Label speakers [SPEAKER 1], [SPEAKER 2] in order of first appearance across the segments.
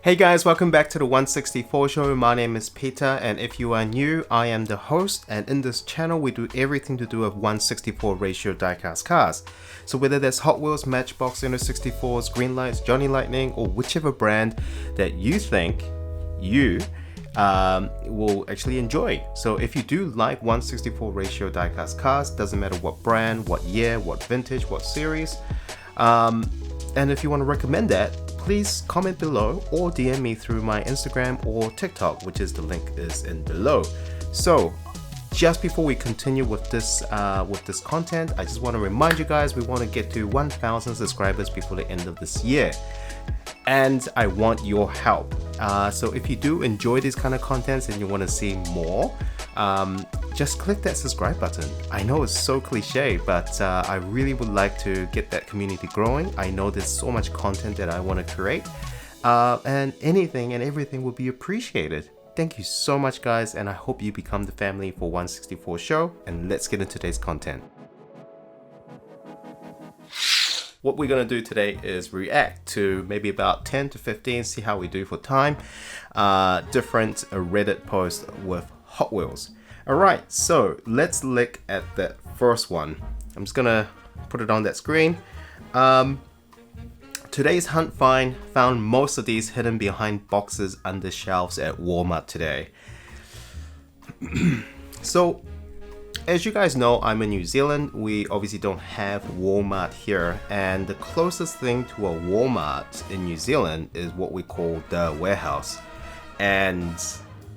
[SPEAKER 1] Hey guys, welcome back to the 164 show. My name is Peter, and if you are new, I am the host, and in this channel we do everything to do with 164 ratio diecast cars. So whether that's Hot Wheels, Matchbox, Inner 64s, Greenlights, Johnny Lightning, or whichever brand that you think you will actually enjoy. So if you do like 164 ratio diecast cars, doesn't matter what brand, what year, what vintage, what series, and if you want to recommend that, please comment below or DM me through my Instagram or TikTok, which is the link is in below. So just before we continue with this content, I just want to remind you guys we want to get to 1,000 subscribers before the end of this year, and I want your help. So if you do enjoy these kind of contents and you want to see more, just click that subscribe button. I know it's so cliche, but I really would like to get that community growing. I know there's so much content that I want to create, and anything and everything will be appreciated. Thank you so much, guys, and I hope you become the family for 164 show, and let's get into today's content. What we're going to do today is react to maybe about 10 to 15, see how we do for time, different Reddit posts with Hot Wheels. Alright, so let's look at that first one. I'm just going to put it on that screen. Today's hunt found most of these hidden behind boxes under shelves at Walmart today. So, as you guys know, I'm in New Zealand. We obviously don't have Walmart here, and the closest thing to a Walmart in New Zealand is what we call the warehouse, and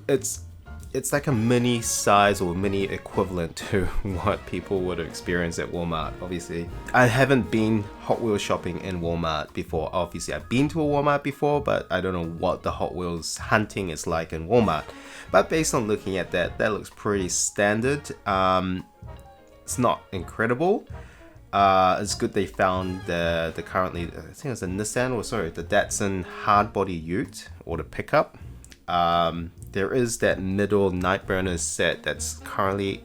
[SPEAKER 1] it's like a mini size or mini equivalent to what people would experience at Walmart. Obviously, I haven't been Hot Wheels shopping in Walmart before. Obviously, I've been to a Walmart before, but I don't know what the Hot Wheels hunting is like in Walmart. But based on looking at that looks pretty standard. It's not incredible. It's good they found the currently, I think it's a Nissan, or sorry, the Datsun hardbody ute, or the pickup. There is that middle Nightburner set that's currently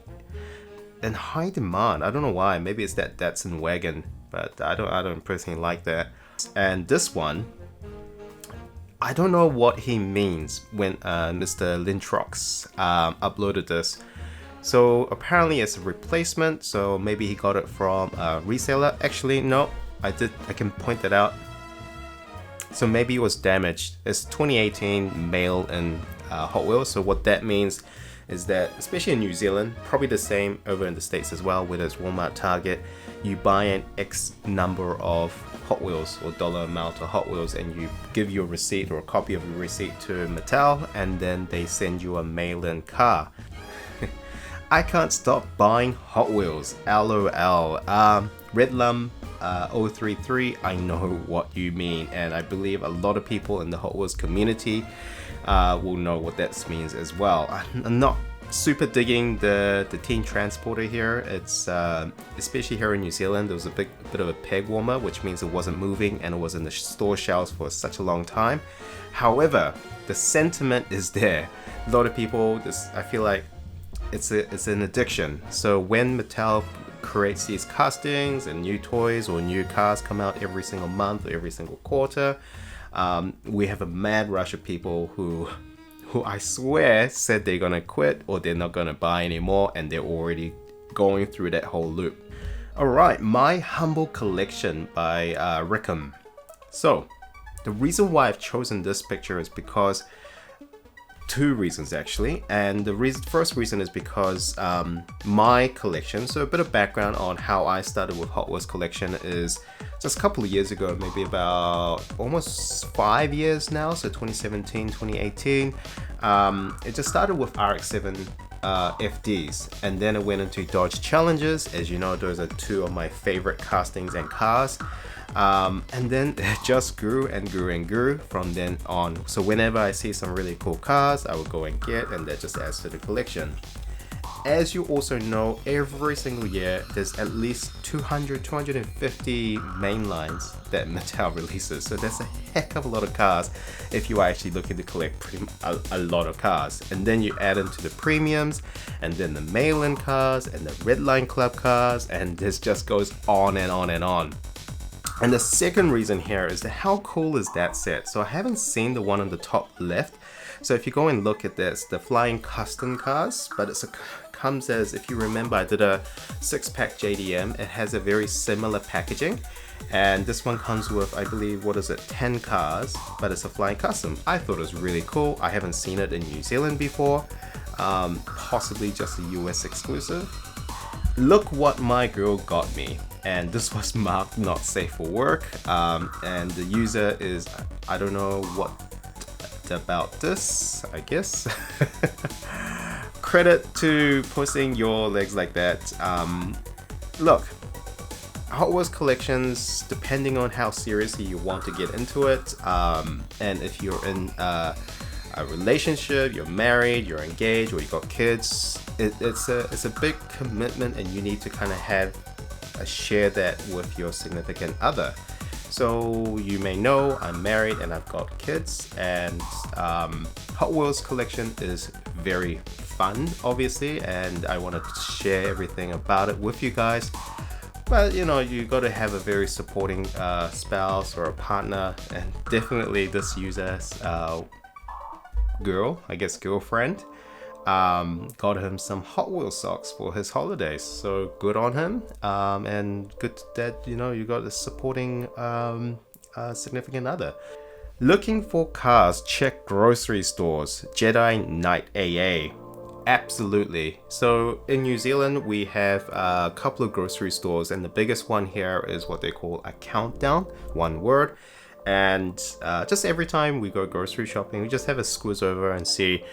[SPEAKER 1] in high demand. I don't know why. Maybe it's that Datsun wagon, but I don't personally like that. And this one, I don't know what he means when Mr. Lintrox uploaded this. So apparently it's a replacement, so maybe he got it from a reseller. Actually, no, I can point that out. So maybe it was damaged. It's 2018 mail in Hot Wheels. So what that means is that, especially in New Zealand, probably the same over in the States as well, whether it's Walmart, Target, you buy an X number of Hot Wheels or dollar amount of Hot Wheels, and you give your receipt or a copy of your receipt to Mattel, and then they send you a mail-in car. I can't stop buying Hot Wheels. LOL. Redlum 033, I know what you mean, and I believe a lot of people in the Hot Wheels community will know what that means as well. I'm not super digging the teen transporter here. It's especially here in New Zealand, there was a bit of a peg warmer, which means it wasn't moving and it was in the store shelves for such a long time. However, the sentiment is there. A lot of people, I feel like it's an addiction. So when Mattel creates these castings and new toys or new cars come out every single month or every single quarter, we have a mad rush of people who I swear said they're gonna quit or they're not gonna buy anymore, and they're already going through that whole loop. Alright, my humble collection by Rickham. So the reason why I've chosen this picture is because two reasons actually, and the first reason is because my collection, so a bit of background on how I started with Hot Wheels collection is just a couple of years ago, maybe about almost 5 years now, so 2017, 2018. It just started with RX-7 FDs, and then it went into Dodge Challengers. As you know, those are two of my favorite castings and cars. And then it just grew and grew and grew from then on. So whenever I see some really cool cars, I will go and get, and that just adds to the collection. As you also know, every single year there's at least 250 main lines that Mattel releases. So that's a heck of a lot of cars if you are actually looking to collect a lot of cars. And then you add into the premiums, and then the mail-in cars, and the Redline Club cars, and this just goes on and on and on. And the second reason here is that how cool is that set? So I haven't seen the one on the top left. So if you go and look at this, the Flying Custom cars, but it comes as, if you remember, I did a 6-pack JDM. It has a very similar packaging. And this one comes with, I believe, 10 cars, but it's a Flying Custom. I thought it was really cool. I haven't seen it in New Zealand before, possibly just a US exclusive. Look what my girl got me, and this was marked not safe for work, and the user is, I don't know what about this, I guess. Credit to posting your legs like that. Look, Hot Wheels collections, depending on how seriously you want to get into it, and if you're in a relationship, you're married, you're engaged, or you got kids, it's a big commitment, and you need to kind of share that with your significant other. So you may know I'm married and I've got kids, and Hot Wheels collection is very fun, obviously, and I want to share everything about it with you guys. But you know, you got to have a very supporting spouse or a partner, and definitely this user's girlfriend got him some Hot Wheels socks for his holidays. So good on him, and good that you got a supporting significant other. Looking for cars, check grocery stores. Jedi Knight AA. Absolutely. So in New Zealand, we have a couple of grocery stores, and the biggest one here is what they call a Countdown, one word. And just every time we go grocery shopping, we just have a squiz over and see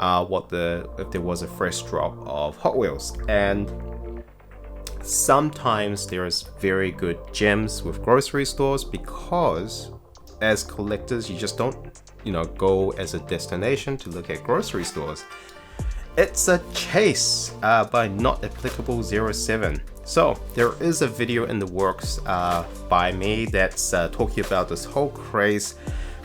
[SPEAKER 1] if there was a fresh drop of Hot Wheels. And sometimes there's very good gems with grocery stores, because as collectors, you just don't go as a destination to look at grocery stores. It's a chase by Not Applicable 07. So there is a video in the works by me that's talking about this whole craze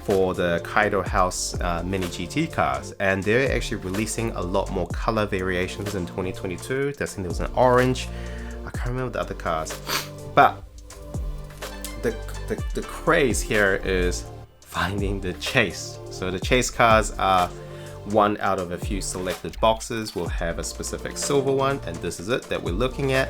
[SPEAKER 1] for the Kaido House Mini GT cars, and they're actually releasing a lot more color variations in 2022. I think there was an orange, I can't remember the other cars, but the craze here is finding the chase. So the chase cars are one out of a few selected boxes. Will have a specific silver one, and this is it that we're looking at.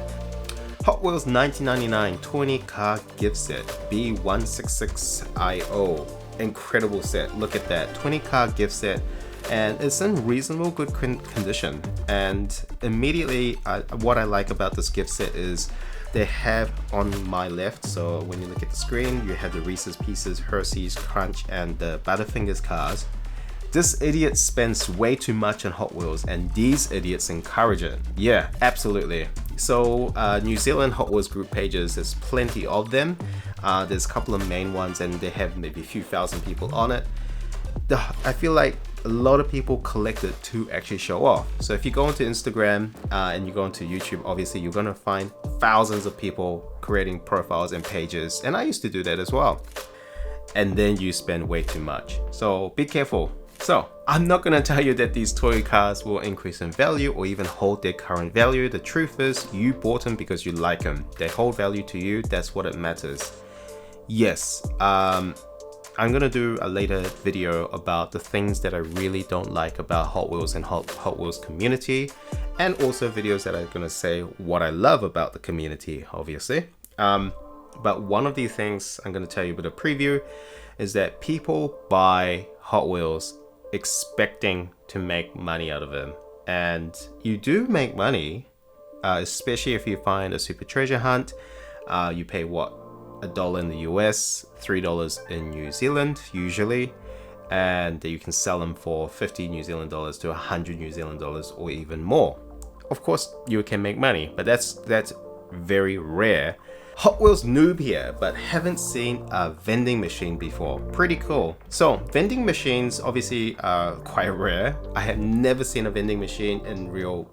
[SPEAKER 1] Hot Wheels 1999 20 car gift set B166IO. Incredible set. Look at that, 20 car gift set, and it's in reasonable good condition. And immediately what I like about this gift set is they have on my left, so when you look at the screen, you have the Reese's Pieces, Hershey's, Crunch, and the Butterfingers cars. This idiot spends way too much on Hot Wheels, and these idiots encourage it. Yeah, absolutely. So New Zealand Hot Wheels group pages, there's plenty of them. There's a couple of main ones, and they have maybe a few thousand people on it. I feel like a lot of people collect it to actually show off. So if you go onto Instagram and you go onto YouTube, obviously you're gonna find thousands of people creating profiles and pages, and I used to do that as well. And then you spend way too much. So be careful. So I'm not gonna tell you that these toy cars will increase in value or even hold their current value. The truth is, you bought them because you like them. They hold value to you, that's what it matters. Yes, I'm gonna do a later video about the things that I really don't like about Hot Wheels and Hot Wheels community, and also videos that are gonna say what I love about the community, obviously. But one of these things I'm gonna tell you with a preview is that people buy Hot Wheels expecting to make money out of them, and you do make money, especially if you find a super treasure hunt. You pay what, $1 in the US, $3 in New Zealand usually, and you can sell them for 50 New Zealand dollars to 100 New Zealand dollars or even more. Of course you can make money, but that's very rare. Hot Wheels noob here, but haven't seen a vending machine before. Pretty cool. So vending machines obviously are quite rare. I have never seen a vending machine in real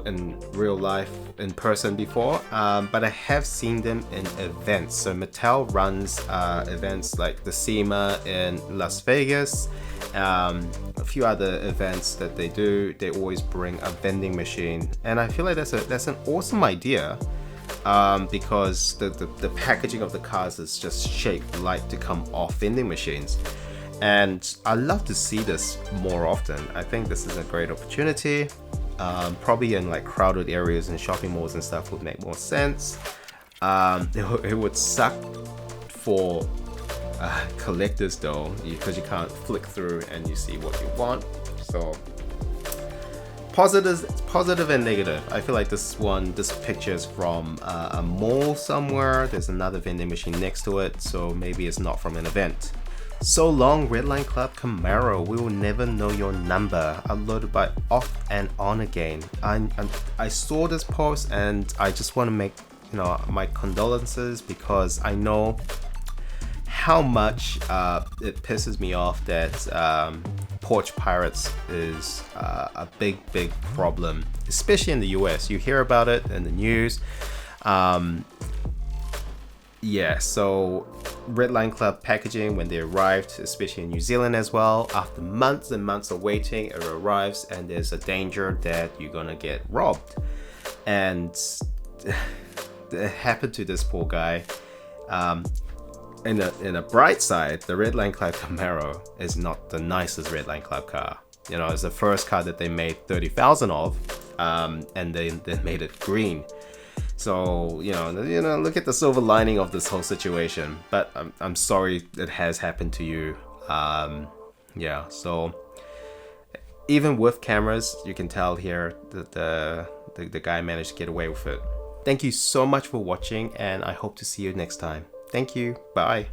[SPEAKER 1] in real life in person before, but I have seen them in events. So Mattel runs events like the SEMA in Las Vegas, a few other events that they do. They always bring a vending machine, and I feel like that's an awesome idea, because the packaging of the cars is just shaped like to come off vending machines. And I love to see this more often. I think this is a great opportunity. Probably in like crowded areas and shopping malls and stuff would make more sense. It would suck for collectors though, because you can't flick through and you see what you want. So positive and negative. I feel like this picture is from a mall somewhere. There's another vending machine next to it, so maybe it's not from an event. So long, Redline Club Camaro. We will never know your number. Uploaded by Off and On Again. I saw this post and I just want to make my condolences, because I know how much it pisses me off that porch pirates is a big problem, especially in the US. You hear about it in the news. Yeah, so Redline Club packaging, when they arrived, especially in New Zealand as well, after months and months of waiting, it arrives and there's a danger that you're gonna get robbed. And it happened to this poor guy. In a bright side, the Redline Club Camaro is not the nicest Redline Club car. It's the first car that they made 30,000 of, and they made it green. So look at the silver lining of this whole situation. But I'm sorry it has happened to you. Yeah. So even with cameras, you can tell here that the guy managed to get away with it. Thank you so much for watching, and I hope to see you next time. Thank you. Bye.